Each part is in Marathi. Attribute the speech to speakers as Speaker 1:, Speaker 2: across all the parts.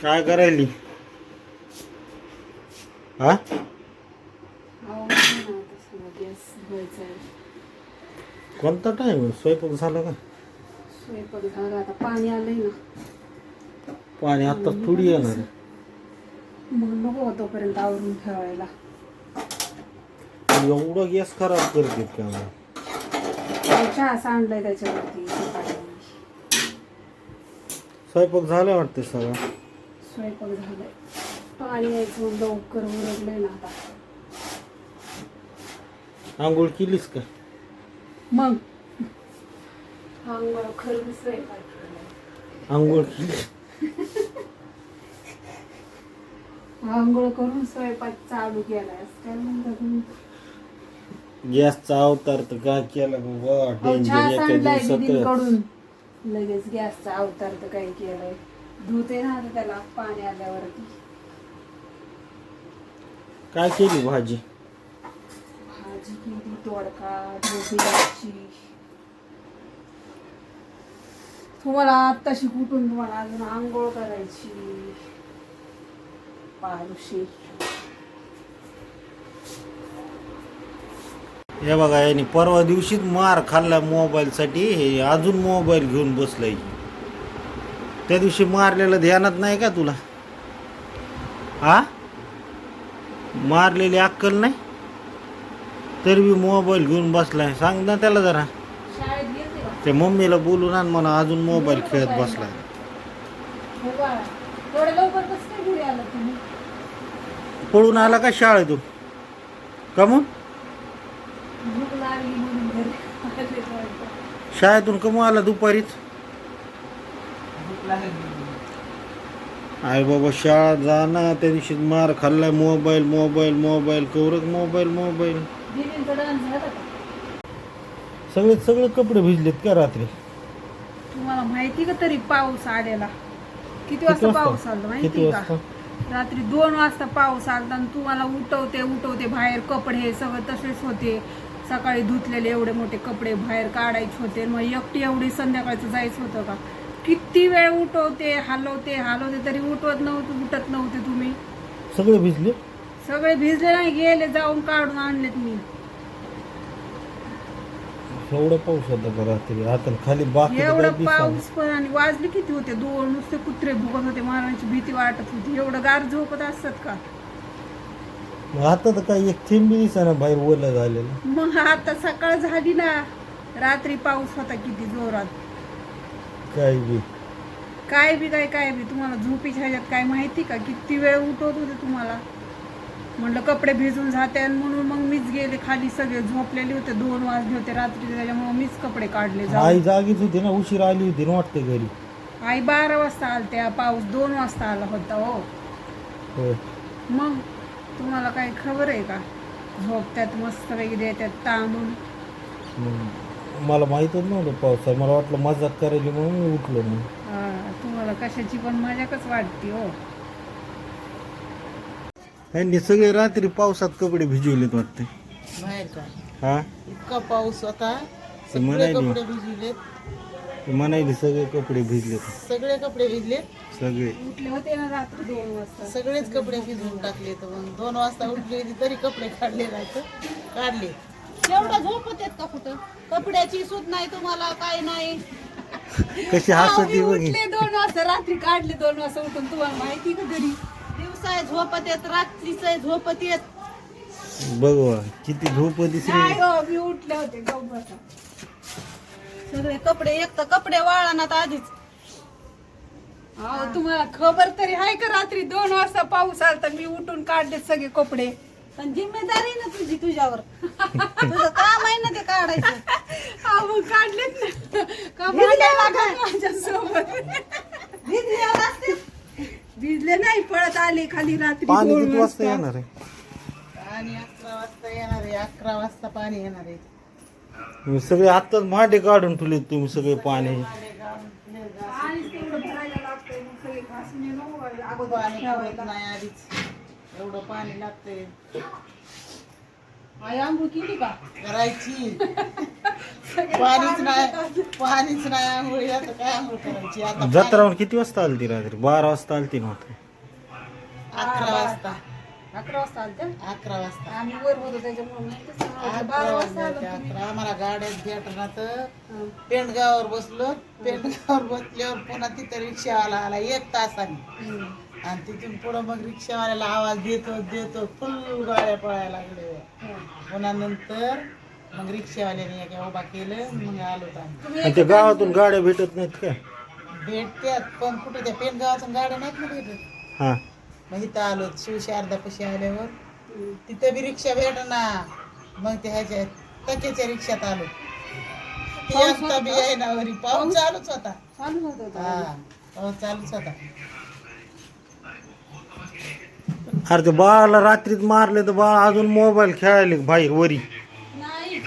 Speaker 1: काय करायली? हा कोणता टाइम स्वयंपाक झाला का?
Speaker 2: स्वयंपाक झाला, आता पाणी आलंय ना.
Speaker 1: पाणी आता थोडी येणार आहे.
Speaker 2: मग नको तोपर्यंत आवरून ठेवायला.
Speaker 1: एवढा गॅस खराब करते का?
Speaker 2: चहा सांडलाय त्याच्यावरती सकाळी.
Speaker 1: स्वयंपाक झाला वाटतं सगळा.
Speaker 2: स्वयंपाक झालाय, पाणी यायचं लवकर उरगलंय ना आता.
Speaker 1: आंघोळ केलीस का?
Speaker 2: मग आंघोळ खरं स्वयंपाक केलाय.
Speaker 1: आंघोळ केली.
Speaker 2: आंघोळ करून स्वयंपाक चालू केलाय. काय म्हणतात तुम्ही?
Speaker 1: गॅसचा अवतार तर काय केला बाबा.
Speaker 2: चहा
Speaker 1: डेंजर एका
Speaker 2: सांडलाय
Speaker 1: दिवसात.
Speaker 2: दीदींकडून. लगेच गॅसचा अवतार तर काय केलाय. धुते ना आता त्याला पाणी आल्यावरती.
Speaker 1: काय केली भाजी?
Speaker 2: भाजी केली दोडका, ढोबळीची. तुम्हाला आत्ताशी कुठून तुम्हाला अजून आंघोळ करायची पारुशी.
Speaker 1: हे बघा यांनी परवा दिवशीच मार खाल्ला मोबाईल साठी. हे अजून मोबाईल घेऊन बसलाय. त्या दिवशी मारलेलं ध्यानात नाही का तुला? हा मारलेली अक्कल नाही तरी बी मोबाईल घेऊन बसलाय. सांग ना त्याला जरा.
Speaker 2: शाळेत गेलते का?
Speaker 1: त्या मम्मीला बोलून आण म्हणा अजून मोबाईल खेळत बसलाय.
Speaker 2: हो बाळा, एवढ्या लवकर कसं काय घरी आला तुम्ही?
Speaker 1: पळून आला का शाळेतून? का मग
Speaker 2: भूक लागली म्हणून घरी आले वाटतं.
Speaker 1: शाळेतून कमू आला दुपारीच? आई बाबा शाळा जाणार त्या दिवशी मार खाल्लाय. मोबाईल मोबाईल मोबाईल कवरच मोबाईल मोबाईल.
Speaker 2: दीदींचा डान्स झाला का?
Speaker 1: सगळे कपडे भिजलेत का रात्री?
Speaker 2: तुम्हाला माहिती का तरी पाऊस आलेला? किती वाजता पाऊस आला
Speaker 1: किती
Speaker 2: माहिती का?
Speaker 1: वाजता?
Speaker 2: रात्री 2 वाजता पाऊस आला आणि तुम्हाला उठवते बाहेर कपडे हे सगळं तसेच होते. सकाळी धुतलेले एवढे मोठे कपडे बाहेर काढायचे होते. मग एकटी एवढी संध्याकाळचं जायचं होतं का? किती वेळ उठवते हलवते तरी उठत नव्हते तुम्ही.
Speaker 1: सगळे भिजले?
Speaker 2: सगळे भिजले नाही, गेले जाऊन काढून आणलेत मी.
Speaker 1: एवढा पाऊस होता का रात्री? आता खाली बाकी
Speaker 2: एवढा पाऊस पण आणि वाजले किती होते? 2 नुसते कुत्रे भुकत होते. मारण्याची भीती वाटत होती. एवढं गार झोपत असतात का?
Speaker 1: आता तर काही एक थेंब बी दिसेना बाहेर ओलं झालेलं.
Speaker 2: मग आता सकाळ झाली ना. रात्री पाऊस होता किती जोरात.
Speaker 1: काय बी
Speaker 2: काय बी तुम्हाला झोपीच्या ह्याच्यात काय माहिती का? किती वेळ उठवत होते तुम्हाला. म्हणलं कपडे भिजून जाते म्हणून मग मीच गेले खाली. सगळे झोपलेले होते. 2 वाजले होते रात्री, त्याच्यामुळे मीच कपडे काढले.
Speaker 1: आई जागीच होती ना, उशीर आली होती ना वाटते घरी.
Speaker 2: आई 12 वाजता आलते. पाऊस 2 वाजता आला होता.
Speaker 1: होय.
Speaker 2: मग तुम्हाला काही खबर आहे का? झोपत्यात मस्त वगैरे देतात तांबून.
Speaker 1: मला माहीतच नव्हतं पाऊस आहे. मला वाटलं मजाक करायली म्हणून मी उठलो नाही.
Speaker 2: तुम्हाला कशाची पण मजाकच वाटते हो.
Speaker 1: त्यांनी सगळे रात्री पावसात कपडे भिजवलेत वाटते.
Speaker 3: बाहेर का
Speaker 1: हा
Speaker 3: इतका पाऊस होता.
Speaker 1: ते
Speaker 3: सगळे
Speaker 1: म्हणायली
Speaker 3: कपडे भिजलेत.
Speaker 1: म्हणायली सगळे कपडे भिजलेत.
Speaker 3: सगळे कपडे भिजलेत.
Speaker 1: सगळे
Speaker 2: उठले होते ना रात्री 2 वाजता.
Speaker 3: सगळेच कपडे भिजवून टाकले. तर मग 2 वाजता उठले तरी कपडे काढले नाही. काढले. एवढा झोपत येत का कुठं? कपड्याची सूट नाही तुम्हाला, काय नाही.
Speaker 1: कशी हसती बघी.
Speaker 2: उठले 2 वाजता रात्री, काढले 2 वाजता उठून. तुम्हाला माहिती का घरी?
Speaker 3: दिवसा झोपत येत, रात्रीच झोपत येत.
Speaker 1: बघवा किती झोप दिसली.
Speaker 2: नाही हो, मी उठले होते गप्प बसा.
Speaker 3: सगळे कपडे, एक तर कपडे वाळणार आधीच.
Speaker 2: तुम्हाला खबर तरी आहे का? रात्री 2 वाजता पाऊस आला तर मी उठून काढले सगळे कपडे.
Speaker 3: पण जिम्मेदारी ना तुझी तुझ्यावर. तुझं काम आहे ना ते काढायचं.
Speaker 2: मग काढलेत ना. का भांडायला लागलं माझ्यासोबत?
Speaker 3: भिजल्यावर असते.
Speaker 2: भिजले नाही, पळत आले खाली रात्री
Speaker 1: पाणी
Speaker 2: 2
Speaker 1: किती वाजता येणार आहे?
Speaker 3: आणि 11 वाजता येणार आहे. 11 वाजता पाणी येणार आहे.
Speaker 1: तुम्ही सगळे आत्ताच माटे काढून ठेवले तुम्ही सगळे पाणी.
Speaker 2: आणि तेवढं भरायला लागतंय. मग सगळे घासून येणं अगोदर
Speaker 3: पाणी
Speaker 2: ठेवायला.
Speaker 3: पुरत नाही आधीच. एवढं पाणी लागतंय.
Speaker 2: आई आंघोळ केली का?
Speaker 3: करायची. पाणीच नाही आंघोळी आता काय आंघोळ करायची आता
Speaker 1: जत्रावर किती वाजता आलती रात्री? 12 वाजता आलती नव्हती?
Speaker 3: 11 वाजता
Speaker 2: 11 वाजता आलत्या
Speaker 3: 11 वाजता
Speaker 2: आम्ही वर होतो त्याच्यामुळे माहितीच नाही.
Speaker 3: 11
Speaker 2: 12 वाजता आलो
Speaker 3: वाजता
Speaker 2: तुम्ही.
Speaker 3: 11 आम्हाला गाड्यात भेटणार तर
Speaker 2: हं.
Speaker 3: पेंडगावर बसलो. पेंडगावर बसल्यावर पुन्हा तिथं रिक्षावाला आला 1 तासाने
Speaker 2: हं.
Speaker 3: आणि तिथून पुढं मग रिक्षावाल्याला आवाज देतो फुल गाड्या पळायला लागले.
Speaker 2: हं.
Speaker 3: पुन्हा नंतर मग रिक्षावाल्याने एका उभा केलं मग आलो आम्ही.
Speaker 2: तुम्ही
Speaker 1: आणि त्या गावातून गाड्या भेटत नाहीत का?
Speaker 3: भेटत्यात पण कुठे त्या पेंडगावातून गाड्या नाहीत ना भेटत.
Speaker 1: हा.
Speaker 3: मग इथं आलो शिवशारदापाशी आल्यावर
Speaker 2: हं.
Speaker 3: तिथं बी रिक्षा भेटना. मग ते ह्याच्या तकेच्या रिक्षात आलो. ती
Speaker 2: पाऊस
Speaker 3: आता बी
Speaker 2: होता?
Speaker 3: येईना वरी पाऊस चालूच होता.
Speaker 2: चालू होतं होतं.
Speaker 3: हा पाऊस चालूच होता.
Speaker 1: अरे ते बाळाला रात्रीत मारले तर बाळ अजून मोबाईल खेळायले बाहेर वरी.
Speaker 2: नाही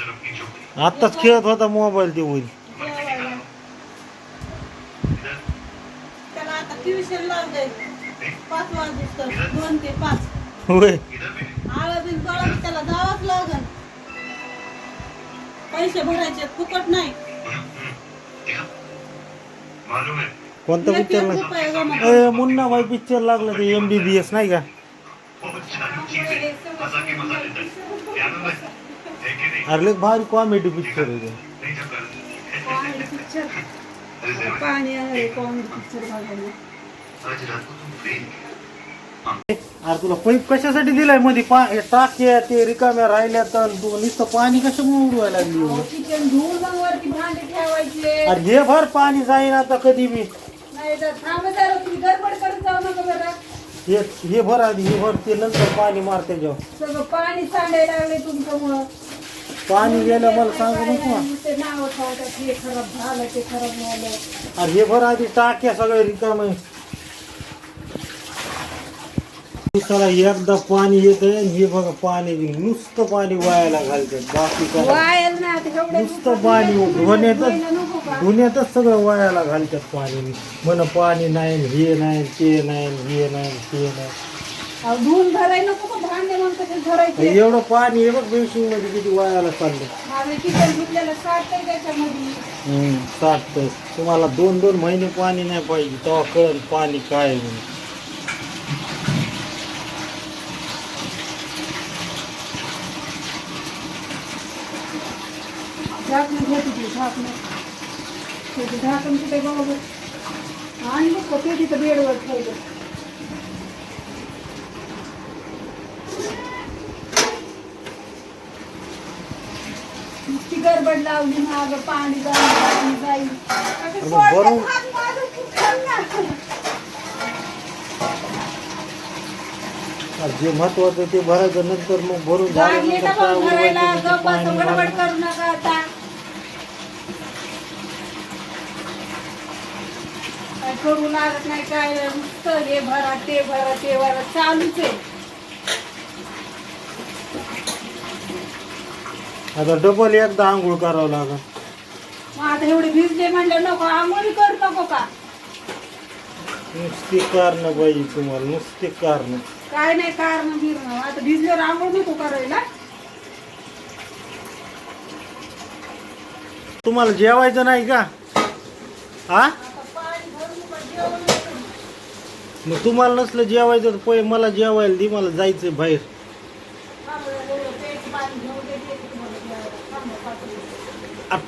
Speaker 1: आत्ताच खेळत होता मोबाईल ते वरी.
Speaker 2: जेवायला.
Speaker 3: त्याला आता ट्युशन लावलंय 5 वाजता 2 ते 5.
Speaker 1: होय.
Speaker 3: आळा बिन बळा त्याला जावंच लागल. पैसे भरायचे फुकट नाही.
Speaker 1: कोणता
Speaker 3: 1
Speaker 1: पिक्चर
Speaker 3: रुपया जमा.
Speaker 1: ए मुन्ना भाई पिक्चर लागला ते MBBS नाही का? अरे लय भारी कॉमेडी पिक्चर आहे ते.
Speaker 2: कॉमेडी पिक्चर पाणी आहे कॉमेडी पिक्चर बघायला.
Speaker 1: अरे तुला पाईप कशासाठी दिलाय मध्ये टाक्या ते रिकाम्या राहिल्या तर तू नुसतं पाणी कशामुळे उडवायला लागली एवढं?
Speaker 2: किचन धुवून मग वरती भांडे ठेवायचे.
Speaker 1: अरे हे भर पाणी जाईन आता कधी बी.
Speaker 2: नाही तर थांब जरा तुम्ही गडबड करत जाऊ नका बरं.
Speaker 1: हे भर आधी हे भर ते नंतर पाणी मार त्याच्यावर.
Speaker 2: सगळं पाणी सांडायला लागले तुमच्यामुळं.
Speaker 1: पाणी गेलं मला सांगू नको.
Speaker 2: ते नाव ठेवतात हे खराब झालं ते खराब झालं.
Speaker 1: अरे हे भर आधी टाक्या सगळे रिकामे. दिवसाला एकदा पाणी येतंय आणि हे बघा पाणी नुसतं पाणी वायाला घालतात बाकी काय
Speaker 2: वायल ना आता एवढे
Speaker 1: नुसतं पाणी धुण्यातच सगळं वायाला घालतात पाणी. म्हण पाणी नाही हे नाही ते नाही हे नाही ते नाही.
Speaker 2: धुवून भरायला नको का भांडे मग कसे भरायचे.
Speaker 1: एवढं पाणी हे बघ बेसिंग मध्ये किती वायाला चाललं.
Speaker 2: माझं किचन घेतलेलं साठतंय त्याच्यामध्ये.
Speaker 1: साठतंय. तुम्हाला 2-2 महिने पाणी नाही पाहिजे तेव्हा कळलं पाणी काय आहे म्हणून.
Speaker 2: झाकणं घेते ते झाकणं. ते झाकण कुठे बघ आणलं का ते तिथं बेडवर ठेवलं. नुसती गडबड लावली मागं पाणी जाईल.
Speaker 1: बरोबर. जे महत्वाचं ते भरायचं नंतर मग भरून
Speaker 2: लागले ना
Speaker 1: झाल्यानंतर
Speaker 2: मग भरायला
Speaker 1: काय
Speaker 2: गप्पा
Speaker 1: पाणी
Speaker 2: गडबड
Speaker 1: भरायचं.
Speaker 2: करू नका आता. काय करू लागत नाही काय नुसतं हे भरा ते चालूच आहे.
Speaker 1: आता डबल एकदा आंघोळ करावं लागेल.
Speaker 2: मग आता एवढे भिजले म्हणलं नको आंघोळी करू नको का.
Speaker 1: नुसती कारण पाहिजे तुम्हाला नुसती कारण.
Speaker 2: काय नाही कारण बिरणं आता भिजल्यावर आंघोळ नको करायला.
Speaker 1: तुम्हाला जेवायचं नाही का? हा मग तुम्हाला नसलं जेवायचं तर पहिले मला जेवायला दे. मला जायचंय बाहेर.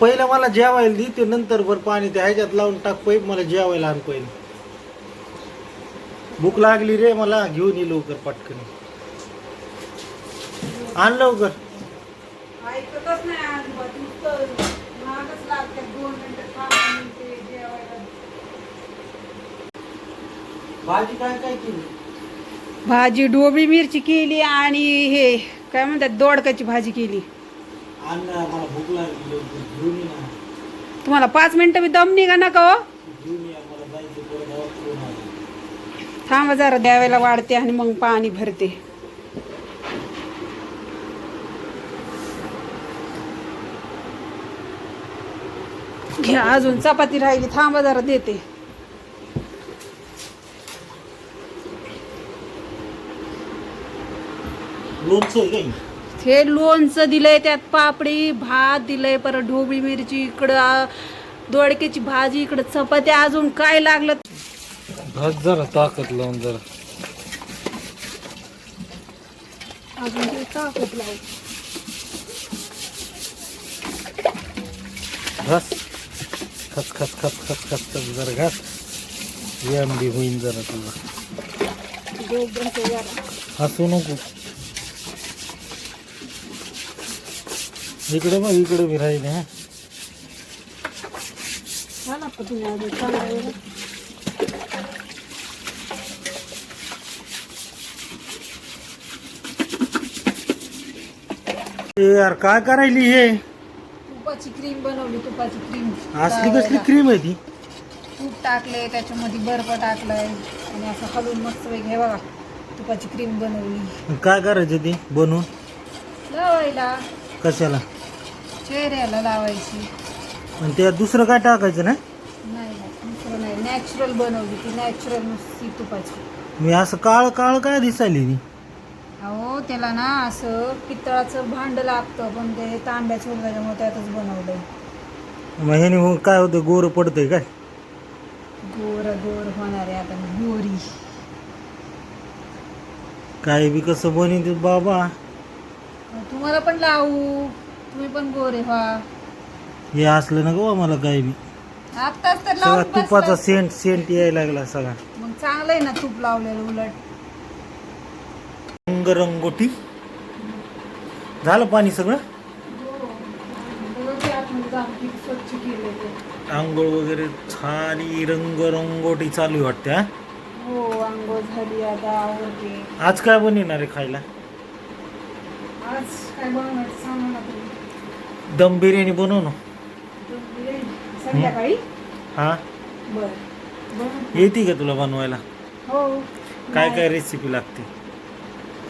Speaker 1: पहिलं मला जेवायला दे ते नंतर भर पाणी ते ह्याच्यात लावून टाक पाईप. मला जेवायला आण पहिले. भूक लागली रे मला. घेऊन ये लवकर पटकन आण लवकर.
Speaker 2: ऐकतच नाही अजिबात नुसतं महागच लागते 2 मिनिटं थांबून ते जेवायला.
Speaker 1: भाजी काय काय केली?
Speaker 2: भाजी ढोबळी मिरची केली आणि हे काय म्हणतात दोडकाची भाजी केली.
Speaker 1: आण ना मला भूक लागली लवकर. घेऊन ये ना.
Speaker 2: तुम्हाला 5 मिनिटं मी दम निघा नका हो.
Speaker 1: घेऊन या मला जायचं परत दवाखान्यात आलं.
Speaker 2: थांबा जरा द्यावेला वाढते आणि मग पाणी भरते. घ्या अजून चपाती राहिली थांबा जरा देते.
Speaker 1: लोणचं आहे काही?
Speaker 2: हे लोणचं दिलंय, त्यात पापडी भात दिलंय, परत ढोबळी मिरची इकडं, दोडक्याची भाजी इकडं, चपात्या, अजून काय लागलं.
Speaker 1: भात जरा ताकद लावून जरा
Speaker 2: अजून ते ताकद लावू.
Speaker 1: घास खस खस खस खस खस खस जरा घास बी होईन जरा तुला. हसू नको. इकडे बघ, इकडे बी राहिले. हा यार काय करायली हे?
Speaker 2: तुपाची क्रीम बनवली, तुपाची क्रीम.
Speaker 1: असली कसली क्रीम आहे ती?
Speaker 2: तूप टाकले, त्याच्यामध्ये बर्फ टाकलाय आणि असं हलवून मस्त वेग. हे बघा, तुपाची क्रीम बनवली.
Speaker 1: काय करायचं ती बनवून?
Speaker 2: लावायला.
Speaker 1: कशाला?
Speaker 2: चेहऱ्याला लावायची.
Speaker 1: आणि त्यात दुसरं काय टाकायचं ना?
Speaker 2: नाही दुसरं नाही, नॅचरल बनवली ती, नॅचरल नुसती तुपाची.
Speaker 1: मी असं काळ काळ काय दिसायली ती?
Speaker 2: अहो त्याला ना असं पितळाचं भांड लागतं, पण ते तांब्याचं होतं त्याच्यामुळे त्यातच बनवलंय.
Speaker 1: मग ह्याने मग काय होतं, गोर पडतंय काय?
Speaker 2: गोर गोर होणार आहे आता गोरी.
Speaker 1: काय बी कसं बनवते बाबा.
Speaker 2: तुम्हाला पण लावू, तुम्ही पण गोरे व्हा.
Speaker 1: हे असलं ना गो मला काय बी.
Speaker 2: आत्ताच तर
Speaker 1: सगळा
Speaker 2: लावून
Speaker 1: तुपाचा
Speaker 2: बसलाय.
Speaker 1: सेंट सेंट यायला लागला सगळा.
Speaker 2: मग चांगलं आहे ना तूप लावलेलं उलट.
Speaker 1: रंगरंगोटी झालं पाणी सगळं.
Speaker 2: स्वच्छ केलं.
Speaker 1: आंघोळ वगैरे झाली, रंगरंगोटी चालू आहे वाटते. हा
Speaker 2: हो आंघोळ झाली, आता आवडते.
Speaker 1: आज काय बनवणार आहे खायला?
Speaker 2: आज काय बनवायचं सांगा ना तुम्ही.
Speaker 1: दम बिर्याणी बनव ना.
Speaker 2: संध्याकाळी.
Speaker 1: हा
Speaker 2: बर
Speaker 1: येते का तुला बनवायला?
Speaker 2: हो.
Speaker 1: काय काय रेसिपी लागते?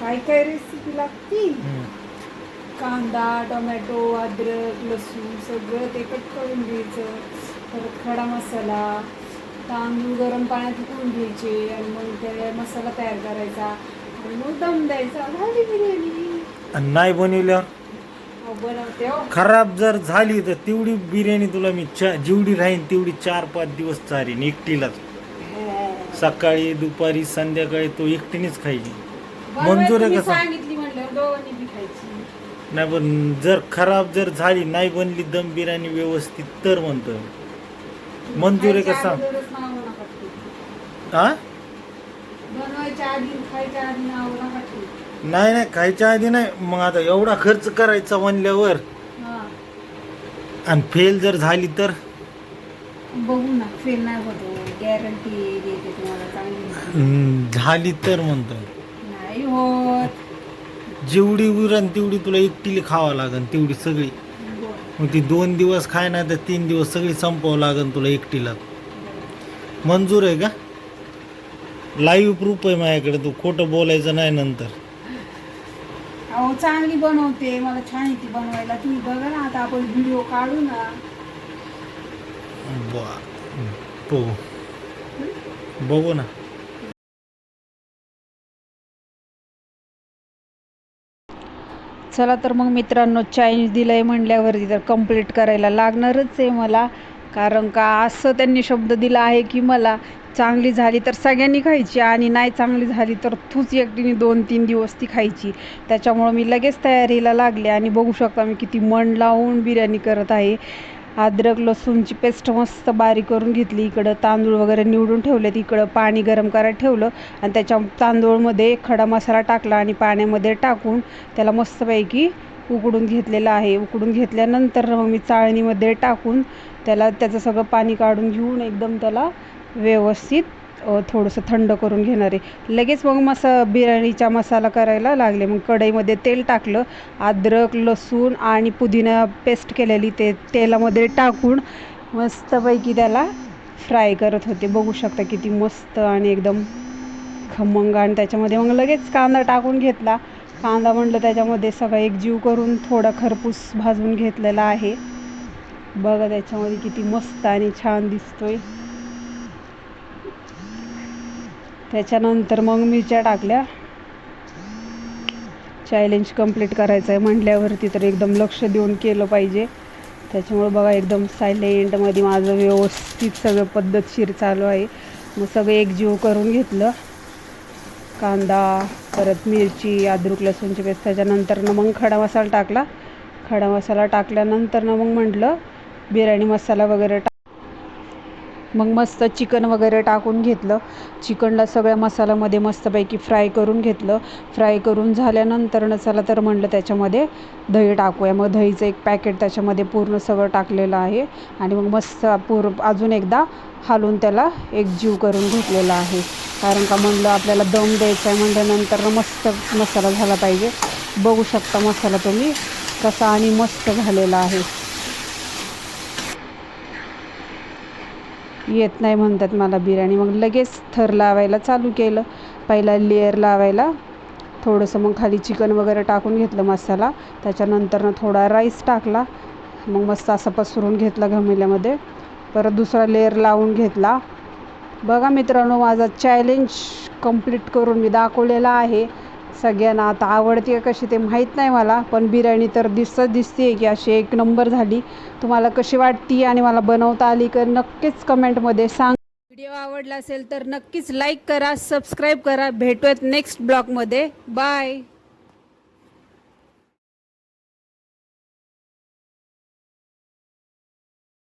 Speaker 2: काय काय रेसिपी लागती? कांदा, टोमॅटो, अद्रक, लसूण सगळं ते कट करून घ्यायचं. परत खडा मसाला, तांदूळ गरम पाण्यात उकळून घ्यायचे आणि मग ते मसाला तयार करायचा आणि मग दम द्यायचा. झाली बिर्याणी.
Speaker 1: आणि नाही बनवल्यावर
Speaker 2: बनवते हो.
Speaker 1: खराब जर झाली तर तेवढी बिर्याणी तुला मी जेवढी राहीन तेवढी 4-5 दिवस चारीन एकटीलाच. सकाळी दुपारी संध्याकाळी तो एकटीनेच खायची. मंजूर आहे का?
Speaker 2: सांगितली म्हणलं दोघांनी बी खायची.
Speaker 1: नाही पण जर खराब जर झाली, नाही बनली दम बिर्याणी व्यवस्थित तर म्हणतोय. मंजूर आहे का सांग? हा
Speaker 2: बनवायच्या आधी खायच्या आधी नाव नका ठेवू.
Speaker 1: नाही नाही खायच्या आधी नाही. मग आता एवढा खर्च करायचा म्हणल्यावर
Speaker 2: हा
Speaker 1: आणि फेल जर झाली तर
Speaker 2: बघू ना. फेल नाही होतो, गॅरंटी देते तुम्हाला चांगली.
Speaker 1: झाली तर म्हणतोय.
Speaker 2: नाही होत.
Speaker 1: जेवढी उरण तेवढी तुला एकटीला खावा लागन, तेवढी सगळी. मग ती 2 दिवस खाय ना तर 3 दिवस सगळी संपवावं लागन तुला एकटीला. मंजूर आहे का? लाईव्ह प्रूफ आहे माझ्याकडे, तू खोटं बोलायचं नाही नंतर.
Speaker 2: अहो चांगली बनवते, मला छान येते बनवायला. तुम्ही बघा ना, आता आपण व्हिडिओ काढू ना.
Speaker 1: बघू ना.
Speaker 2: चला तर मग मित्रांनो, चायनीज दिलंय म्हणल्यावरती तर कंप्लीट करायला लागणारच आहे मला. कारण का असं त्यांनी शब्द दिला आहे की मला चांगली झाली तर सगळ्यांनी खायची आणि नाही चांगली झाली तर तूच एकटीने 2-3 दिवस ती खायची. त्याच्यामुळं मी लगेच तयारीला लागले आणि बघू शकता मी किती मन लावून बिर्याणी करत आहे. अद्रक लसूणची पेस्ट मस्त बारीक करून घेतली. इकडं तांदूळ वगैरे निवडून ठेवलेत. इकडं पाणी गरम करायला ठेवलं आणि त्याच्या तांदूळमध्ये खडा मसाला टाकला आणि पाण्यामध्ये टाकून त्याला मस्तपैकी उकडून घेतलेलं आहे. उकडून घेतल्यानंतर मग मी चाळणीमध्ये टाकून त्याचं सगळं पाणी काढून घेऊन एकदम त्याला व्यवस्थित थोडंसं थंड करून घेणार आहे. लगेच मग बिर्याणीचा मसाला करायला लागले. मग कढईमध्ये तेल टाकलं. अद्रक लसूण आणि पुदिना पेस्ट केलेली ते तेलामध्ये टाकून मस्तपैकी त्याला फ्राय करत होते. बघू शकता किती मस्त आणि एकदम खमंग. आणि त्याच्यामध्ये मग लगेच कांदा टाकून घेतला. कांदा म्हणलं त्याच्यामध्ये सगळं एकजीव करून थोडा खरपूस भाजून घेतलेला आहे. बघा त्याच्यामध्ये किती मस्त आणि छान दिसतोय. त्याच्यानंतर मग मिरच्या टाकल्या. चॅलेंज कंप्लीट करायचं आहे म्हटल्यावरती तर एकदम लक्ष देऊन केलं पाहिजे. त्याच्यामुळे बघा एकदम सायलेंटमध्ये माझं व्यवस्थित सगळं पद्धतशीर चालू आहे. मग सगळं एकजीव करून घेतलं. कांदा, परत मिरची, अद्रक लसूणची पेस्ट, त्याच्यानंतरनं मग खडा मसाला टाकला. खडा मसाला टाकल्यानंतरनं मग म्हटलं बिर्याणी मसाला वगैरे मग मस्त चिकन वगैरे टाकून घेतलं. चिकनला सगळ्या मसाल्यामध्ये मस्तपैकी फ्राय करून घेतलं. फ्राय करून झाल्यानंतरनं चला तर म्हटलं त्याच्यामध्ये दही टाकूया. मग दहीचं एक पॅकेट त्याच्यामध्ये पूर्ण सगळं टाकलेलं आहे आणि मग मस्त अजून एकदा हालून त्याला एकजीव करून घेतलेला आहे. कारण का म्हणलं आपल्याला दम द्यायचा आहे म्हटल्यानंतर मस्त मसाला झाला पाहिजे. बघू शकता मसाला तुम्ही कसा आणि मस्त झालेला आहे. येत नाही म्हणतात मला बिर्याणी. मग लगेच थर लावायला चालू केलं. पहिला लेअर लावायला थोडंसं मग खाली चिकन वगैरे टाकून घेतलं मसाला. त्याच्यानंतरनं थोडा राईस टाकला. मग मस्त असा पसरून घेतला घमिल्यामध्ये. परत दुसरा लेअर लावून घेतला. बघा मित्रांनो माझा चॅलेंज कंप्लीट करून मी दाखवलेला आहे. सगळ्यांना आता आवडते कशी ते माहीत नाही मला, पण बिर्याणी तर दिसते की अशी एक नंबर झाली. तुम्हाला कशी वाटती आणि मला बनवता आली का नक्कीच कमेंटमध्ये सांग. व्हिडिओ आवडला असेल तर नक्कीच लाईक करा, सबस्क्राईब करा. भेटूयात नेक्स्ट ब्लॉगमध्ये. बाय.